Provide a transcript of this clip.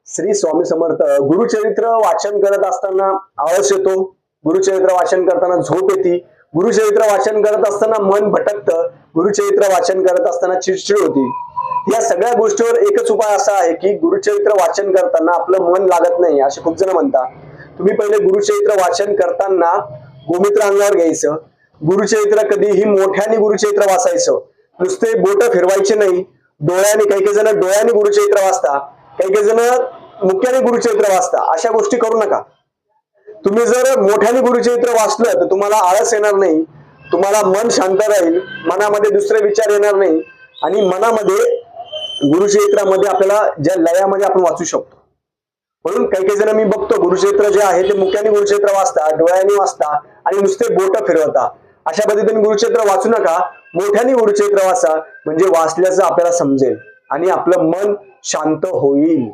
श्री स्वामी समर्थ. गुरुचरित्र वाचन करत असताना आळस येतो, गुरुचरित्र वाचन करताना झोप येते, गुरुचरित्र वाचन करत असताना मन भटकतं, गुरुचरित्र वाचन करत असताना चिडचिड होती. या सगळ्या गोष्टीवर एकच उपाय असा आहे की गुरुचरित्र वाचन करताना आपलं मन लागत नाही असे खूप जण म्हणतात. तुम्ही पहिले गुरुचरित्र वाचन करताना गोमित्र अंगावर घ्यायचं, गुरुचरित्र कधीही मोठ्याने गुरुचरित्र वाचायचं, नुसते बोट फिरवायचे नाही. डोळ्याने काही जण डोळ्याने गुरुचरित्र वाचता, काही जण मुख्याने गुरुचरित्र वाचता. अशा गोष्टी करू नका. तुम्ही जर मोठ्याने गुरुचरित्र वाचलं तर तुम्हाला आळस येणार नाही, तुम्हाला मन शांत राहील, मनामध्ये दुसरे विचार येणार नाही आणि मनामध्ये गुरुचरित्रामध्ये आपल्याला ज्या लयामध्ये आपण वाचू शकतो. म्हणून काही जण मी बघतो गुरुचरित्र जे आहे ते मुख्याने गुरुचरित्र वाचता, डोळ्यांनी वाचता आणि नुसते बोट फिरवता. अशा पद्धतीने गुरुचरित्र वाचू नका, मोठ्याने गुरुचरित्र वाचा, म्हणजे वाचल्याचं आपल्याला समजेल आणि आपलं मन शांत होईल.